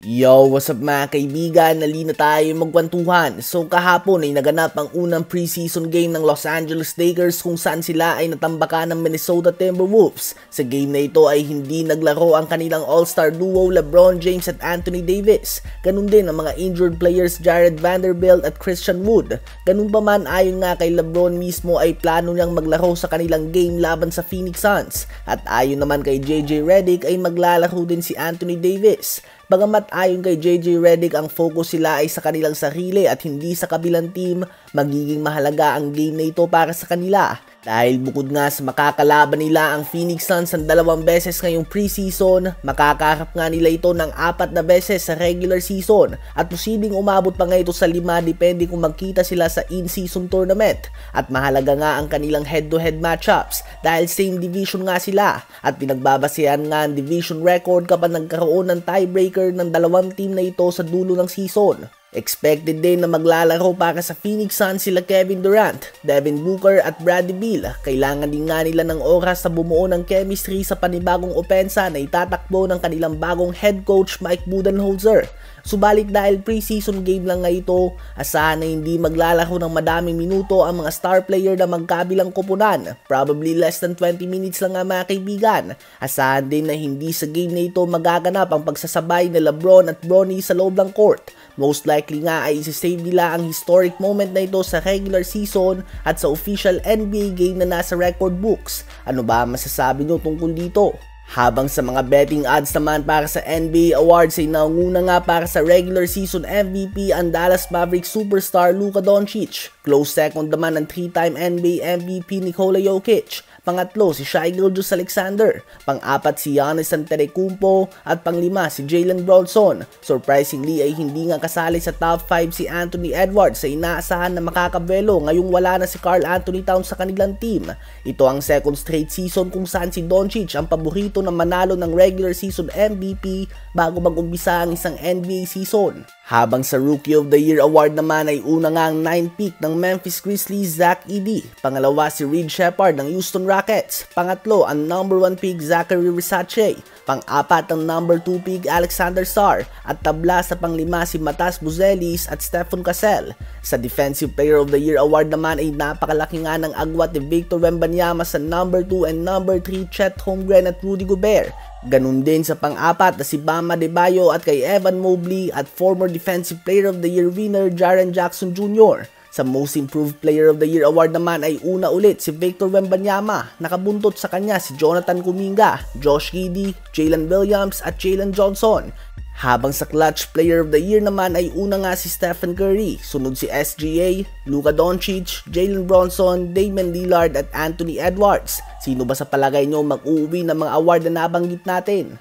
Yo, what's up mga kaibigan? Nali na tayo magkwentuhan. So kahapon ay naganap ang unang preseason game ng Los Angeles Lakers kung saan sila ay natambakan ng Minnesota Timberwolves. Sa game na ito ay hindi naglaro ang kanilang all-star duo LeBron James at Anthony Davis. Ganun din ang mga injured players Jared Vanderbilt at Christian Wood. Ganun pa man, ayon nga kay LeBron mismo ay plano niyang maglaro sa kanilang game laban sa Phoenix Suns. At ayon naman kay JJ Redick ay maglalaro din si Anthony Davis. Bagamat ayon kay JJ Redick ang focus sila ay sa kanilang sarili at hindi sa kabilang team, magiging mahalaga ang game na ito para sa kanila. Dahil bukod nga sa makakalaban nila ang Phoenix Suns ng 2 beses ngayong preseason, makakaharap nga nila ito ng 4 na beses sa regular season at posibleng umabot pa nga ito sa 5 depende kung magkita sila sa in-season tournament. At mahalaga nga ang kanilang head-to-head matchups dahil same division nga sila at pinagbabasehan nga ang division record kapag nagkaroon ng tiebreaker ng dalawang team na ito sa dulo ng season. Expected din na maglalaro para sa Phoenix Suns sila Kevin Durant, Devin Booker at Bradley Beal. Kailangan din nga nila ng oras sa bumuo ng chemistry sa panibagong opensa na itatakbo ng kanilang bagong head coach Mike Budenholzer. Subalit dahil preseason game lang nga ito, asahan na hindi maglalaro ng madaming minuto ang mga star player na magkabilang koponan. Probably less than 20 minutes lang nga mga kaibigan. Asahan din na hindi sa game na ito magaganap ang pagsasabay ni LeBron at Bronny sa loob ng court. Most likely nga ay isi-save nila ang historic moment na ito sa regular season at sa official NBA game na nasa record books. Ano ba masasabi nyo tungkol dito? Habang sa mga betting odds naman para sa NBA Awards ay naunguna nga para sa regular season MVP ang Dallas Mavericks superstar Luka Doncic. Close second naman ang 3-time NBA MVP Nikola Jokic. Pangatlo si Shai Gilgeous-Alexander, pang-4 si Giannis Antetokounmpo at pang-5 si Jalen Brunson. Surprisingly ay hindi nga kasali sa top 5 si Anthony Edwards sa inaasahan na makakabelo ngayong wala na si Karl Anthony Towns sa kanilang team. Ito ang second straight season kung saan si Doncic ang paborito na manalo ng regular season MVP bago mag-umpisa ang isang NBA season. Habang sa Rookie of the Year award naman ay una nga ang 9th pick ng Memphis Grizzlies Zach Edey, pangalawa si Reed Sheppard ng Houston Rockets, pangatlo ang number 1 pick Zachary Versace, pang-4 ang number 2 pick Alexander Sarr, at tabla sa pang-5 si Matas Buzelis at Stephen Cassell. Sa Defensive Player of the Year award naman ay napakalaki nga ng agwat ni Victor Wembanyama sa number 2 and number 3 Chet Holmgren at Rudy Gobert. Ganun din sa pang-4 na si Bam Adebayo at kay Evan Mobley at former Defensive Player of the Year winner Jaren Jackson Jr. Sa Most Improved Player of the Year award naman ay una ulit si Victor Wembanyama, nakabuntot sa kanya si Jonathan Kuminga, Josh Giddey, Jalen Williams at Jalen Johnson. Habang sa Clutch Player of the Year naman ay una nga si Stephen Curry, sunod si SGA, Luka Doncic, Jalen Brunson, Damian Lillard at Anthony Edwards. Sino ba sa palagay nyo mag-uuwi ng mga award na nabanggit natin?